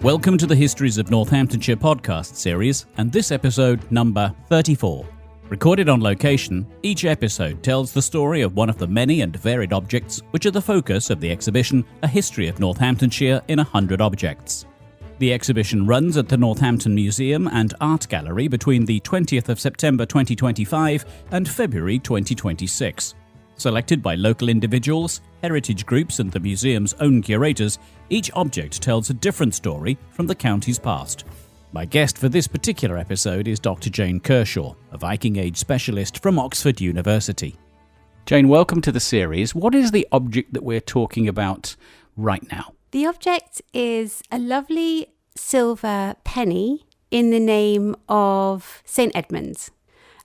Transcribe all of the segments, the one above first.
Welcome to the Histories of Northamptonshire podcast series, and this episode number 34. Recorded on location, each episode tells the story of one of the many and varied objects which are the focus of the exhibition, A History of Northamptonshire in 100 Objects. The exhibition runs at the Northampton Museum and Art Gallery between the 20th of September 2025 and February 2026. Selected by local individuals, heritage groups and the museum's own curators, each object tells a different story from the county's past. My guest for this particular episode is Dr. Jane Kershaw, a Viking Age specialist from Oxford University. Jane, welcome to the series. What is the object that we're talking about right now? The object is a lovely silver penny in the name of St. Edmund.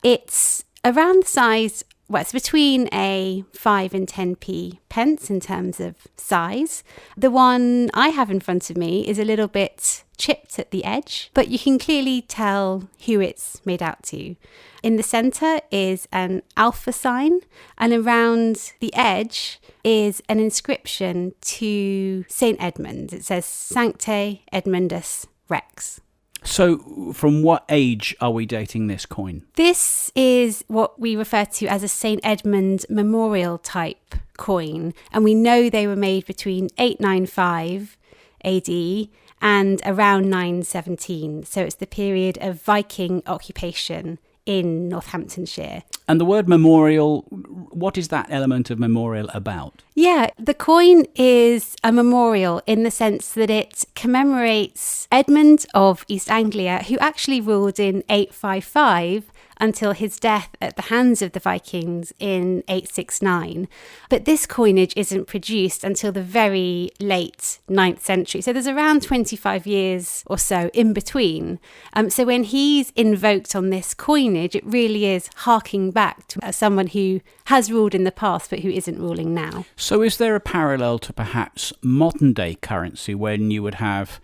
It's around the size, it's between a 5 and 10p pence in terms of size. The one I have in front of me is a little bit chipped at the edge, but you can clearly tell who it's made out to. In the centre is an alpha sign, and around the edge is an inscription to St. Edmund. It says Sancte Edmundus Rex. So from what age are we dating this coin? This is what we refer to as a St. Edmund memorial type coin, and we know they were made between 895 AD and around 917. So it's the period of Viking occupation in Northamptonshire. And the word memorial, what is that element of memorial about? Yeah, the coin is a memorial in the sense that it commemorates Edmund of East Anglia, who actually ruled in 855 until his death at the hands of the Vikings in 869. But this coinage isn't produced until the very late 9th century. So there's around 25 years or so in between. So when he's invoked on this coinage, it really is harking back to someone who has ruled in the past but who isn't ruling now. So is there a parallel to perhaps modern day currency when you would have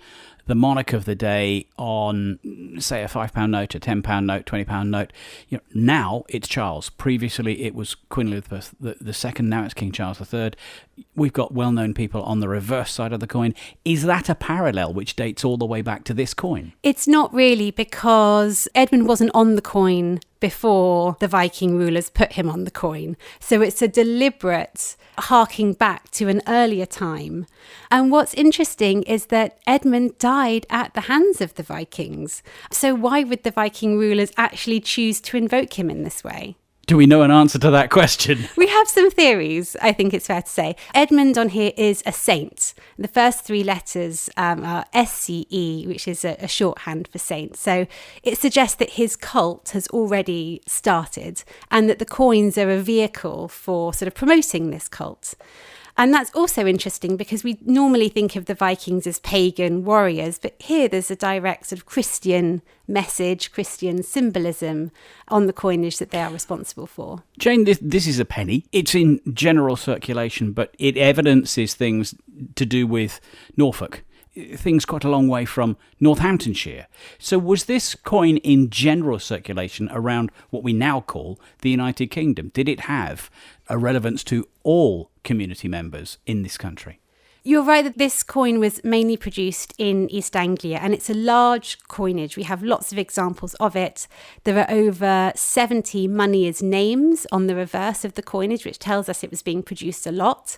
the monarch of the day on, say, a £5 note, a £10 note, £20 note? You know, now it's Charles. Previously it was Queen Elizabeth II. Now it's King Charles III. We've got well-known people on the reverse side of the coin. Is that a parallel which dates all the way back to this coin? It's not really, because Edmund wasn't on the coin before the Viking rulers put him on the coin. So it's a deliberate harking back to an earlier time. And what's interesting is that Edmund died at the hands of the Vikings. So why would the Viking rulers actually choose to invoke him in this way? Do we know an answer to that question? We have some theories, I think it's fair to say. Edmund on here is a saint. The first three letters are SCE, which is a shorthand for saint. So it suggests that his cult has already started and that the coins are a vehicle for sort of promoting this cult. And that's also interesting because we normally think of the Vikings as pagan warriors, but here there's a direct sort of Christian message, Christian symbolism on the coinage that they are responsible for. Jane, this is a penny. It's in general circulation, but it evidences things to do with Norfolk. Things quite a long way from Northamptonshire. So was this coin in general circulation around what we now call the United Kingdom? Did it have a relevance to all community members in this country? You're right that this coin was mainly produced in East Anglia, and it's a large coinage. We have lots of examples of it. There are over 70 moneyers' names on the reverse of the coinage, which tells us it was being produced a lot.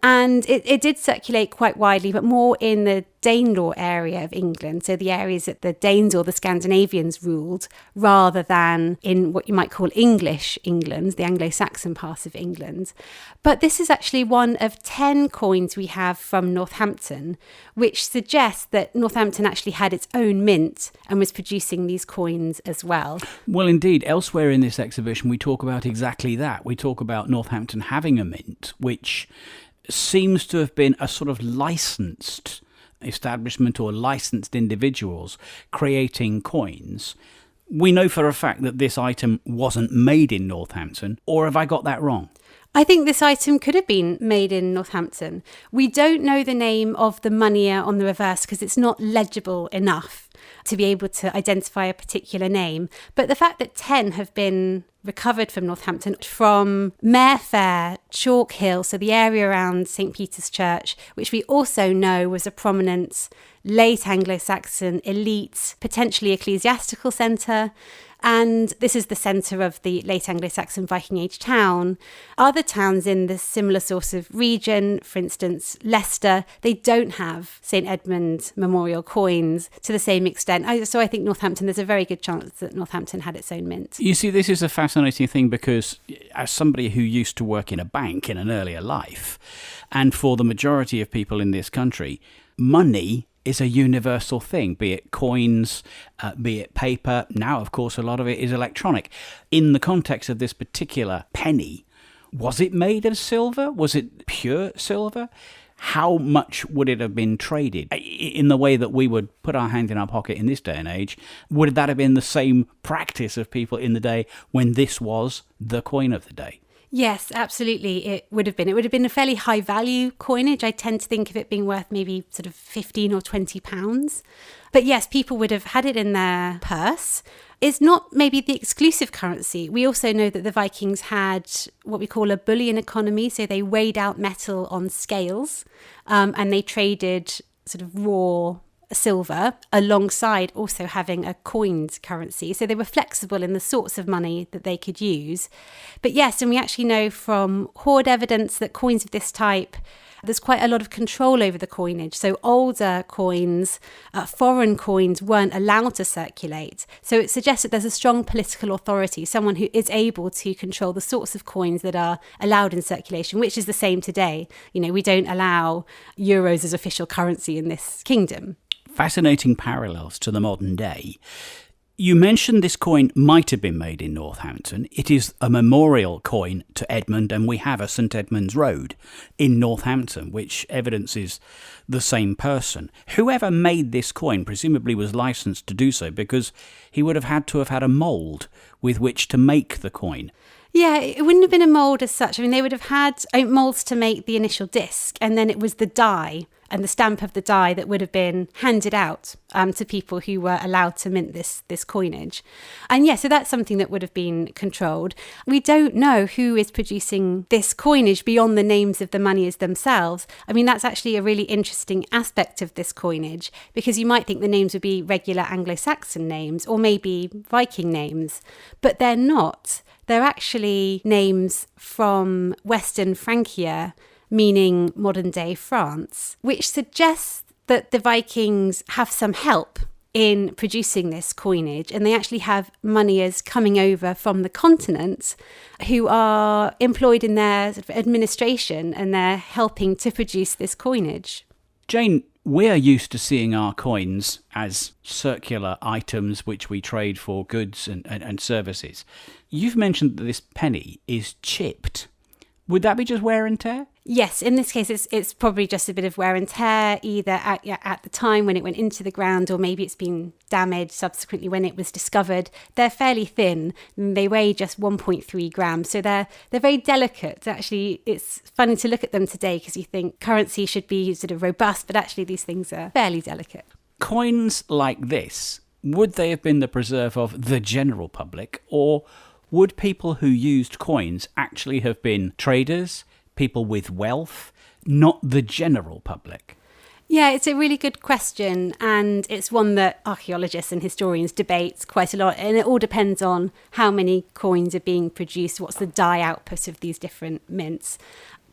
And it did circulate quite widely, but more in the Danelaw area of England, so the areas that the Danes or the Scandinavians ruled, rather than in what you might call English England, the Anglo-Saxon part of England. But this is actually one of 10 coins we have from Northampton, which suggests that Northampton actually had its own mint and was producing these coins as well. Well, indeed, elsewhere in this exhibition we talk about exactly that. We talk about Northampton having a mint, which seems to have been a sort of licensed establishment or licensed individuals creating coins. We know for a fact that this item wasn't made in Northampton, or have I got that wrong? I think this item could have been made in Northampton. We don't know the name of the moneyer on the reverse because it's not legible enough. to be able to identify a particular name. But the fact that 10 have been recovered from Northampton from Mayfair, Chalk Hill, so the area around St. Peter's Church, which we also know was a prominent late Anglo-Saxon elite, potentially ecclesiastical centre. And this is the centre of the late Anglo-Saxon Viking Age town. Other towns in the similar sort of region, for instance, Leicester, they don't have St Edmund memorial coins to the same extent. So I think Northampton, there's a very good chance that Northampton had its own mint. You see, this is a fascinating thing because as somebody who used to work in a bank in an earlier life, and for the majority of people in this country, money is a universal thing, be it coins, be it paper. Now, of course, a lot of it is electronic. In the context of this particular penny, was it made of silver? Was it pure silver? How much would it have been traded? In the way that we would put our hand in our pocket in this day and age, would that have been the same practice of people in the day when this was the coin of the day? Yes, absolutely. It would have been. It would have been a fairly high value coinage. I tend to think of it being worth maybe sort of 15 or 20 pounds. But yes, people would have had it in their purse. It's not maybe the exclusive currency. We also know that the Vikings had what we call a bullion economy. So they weighed out metal on scales and they traded sort of raw silver alongside also having a coined currency. So they were flexible in the sorts of money that they could use. But yes, and we actually know from hoard evidence that coins of this type, there's quite a lot of control over the coinage. So older coins, foreign coins weren't allowed to circulate. So it suggests that there's a strong political authority, someone who is able to control the sorts of coins that are allowed in circulation, which is the same today. You know, we don't allow euros as official currency in this kingdom. Fascinating parallels to the modern day. You mentioned this coin might have been made in Northampton. It is a memorial coin to Edmund, and we have a St Edmund's Road in Northampton, which evidences the same person. Whoever made this coin presumably was licensed to do so because he would have had to have had a mould with which to make the coin. Yeah, it wouldn't have been a mould as such. I mean, they would have had moulds to make the initial disc, and then it was the die and the stamp of the die that would have been handed out to people who were allowed to mint this coinage. And yeah, so that's something that would have been controlled. We don't know who is producing this coinage beyond the names of the moneys themselves. I mean, that's actually a really interesting aspect of this coinage, because you might think the names would be regular Anglo-Saxon names or maybe Viking names, but they're not. They're actually names from Western Francia, meaning modern-day France, which suggests that the Vikings have some help in producing this coinage, and they actually have moneyers coming over from the continent who are employed in their sort of administration, and they're helping to produce this coinage. Jane, we're used to seeing our coins as circular items which we trade for goods and services. You've mentioned that this penny is chipped. Would that be just wear and tear? Yes, in this case, it's probably just a bit of wear and tear, either at the time when it went into the ground, or maybe it's been damaged subsequently when it was discovered. They're fairly thin. They weigh just 1.3 grams, so they're very delicate. Actually, it's funny to look at them today because you think currency should be sort of robust, but actually these things are fairly delicate. Coins like this, would they have been the preserve of the general public, or would people who used coins actually have been traders, people with wealth, not the general public? Yeah, it's a really good question, and it's one that archaeologists and historians debate quite a lot, and it all depends on how many coins are being produced, what's the die output of these different mints.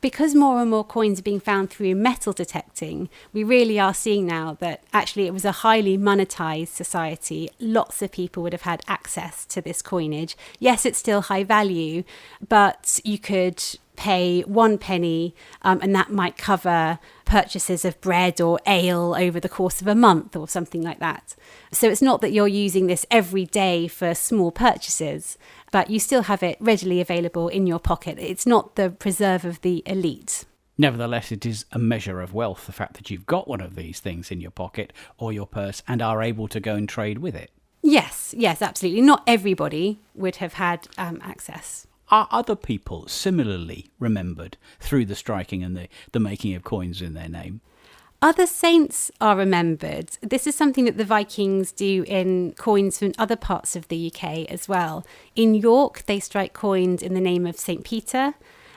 Because more and more coins are being found through metal detecting, we really are seeing now that actually it was a highly monetized society. Lots of people would have had access to this coinage. Yes, it's still high value, but you could pay 1 penny and that might cover purchases of bread or ale over the course of a month or something like that. So it's not that you're using this every day for small purchases, but you still have it readily available in your pocket. It's not the preserve of the elite. Nevertheless, it is a measure of wealth, the fact that you've got one of these things in your pocket or your purse and are able to go and trade with it. Yes, absolutely. Not everybody would have had access. Are other people similarly remembered through the striking and the making of coins in their name? Other saints are remembered. This is something that the Vikings do in coins from other parts of the UK as well. In York, they strike coins in the name of St. Peter.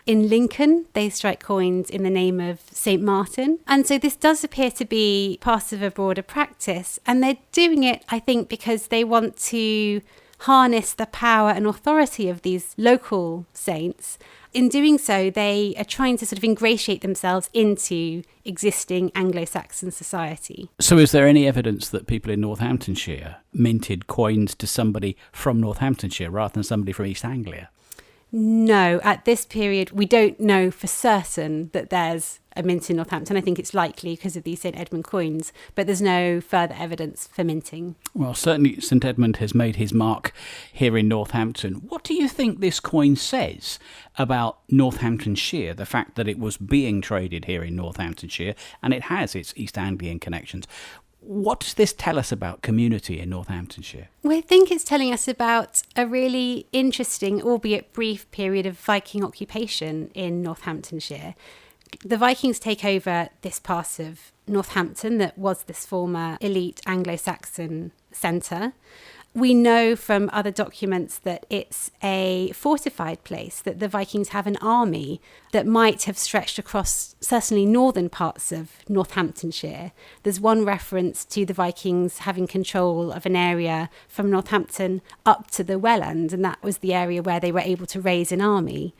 In Lincoln, they strike coins in the name of St. Martin. And so this does appear to be part of a broader practice. And they're doing it, I think, because they want to harness the power and authority of these local saints. In doing so, they are trying to sort of ingratiate themselves into existing Anglo-Saxon society. So is there any evidence that people in Northamptonshire minted coins to somebody from Northamptonshire rather than somebody from East Anglia? No, at this period, we don't know for certain that there's a mint in Northampton. I think it's likely because of these St. Edmund coins, but there's no further evidence for minting. Well, certainly St. Edmund has made his mark here in Northampton. What do you think this coin says about Northamptonshire, the fact that it was being traded here in Northamptonshire and it has its East Anglian connections? What does this tell us about community in Northamptonshire? Well, I think it's telling us about a really interesting, albeit brief, period of Viking occupation in Northamptonshire. The Vikings take over this part of Northampton that was this former elite Anglo-Saxon centre. We know from other documents that it's a fortified place, that the Vikings have an army that might have stretched across certainly northern parts of Northamptonshire. There's one reference to the Vikings having control of an area from Northampton up to the Welland, and that was the area where they were able to raise an army.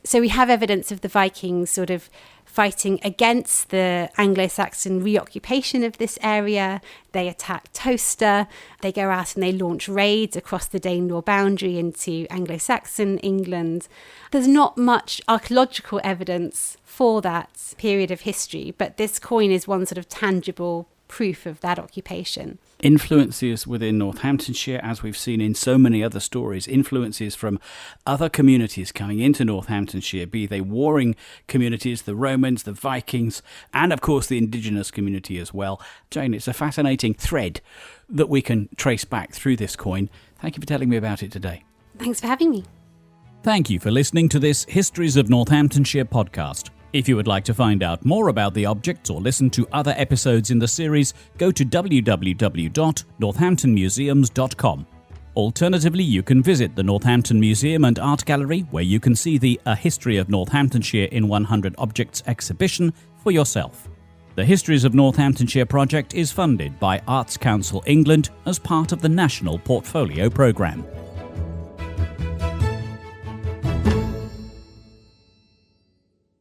So we have evidence of the Vikings sort of fighting against the Anglo-Saxon reoccupation of this area. They attack Towcester. They go out and they launch raids across the Danelaw boundary into Anglo-Saxon England. There's not much archaeological evidence for that period of history, but this coin is one sort of tangible proof of that occupation. Influences within Northamptonshire, as we've seen in so many other stories, influences from other communities coming into Northamptonshire, be they warring communities, the Romans, the Vikings, and of course the indigenous community as well. Jane, it's a fascinating thread that we can trace back through this coin. Thank you for telling me about it today. Thanks for having me. Thank you for listening to this Histories of Northamptonshire podcast. If you would like to find out more about the objects or listen to other episodes in the series, go to www.northamptonmuseums.com. Alternatively, you can visit the Northampton Museum and Art Gallery, where you can see the A History of Northamptonshire in 100 Objects exhibition for yourself. The Histories of Northamptonshire project is funded by Arts Council England as part of the National Portfolio Programme.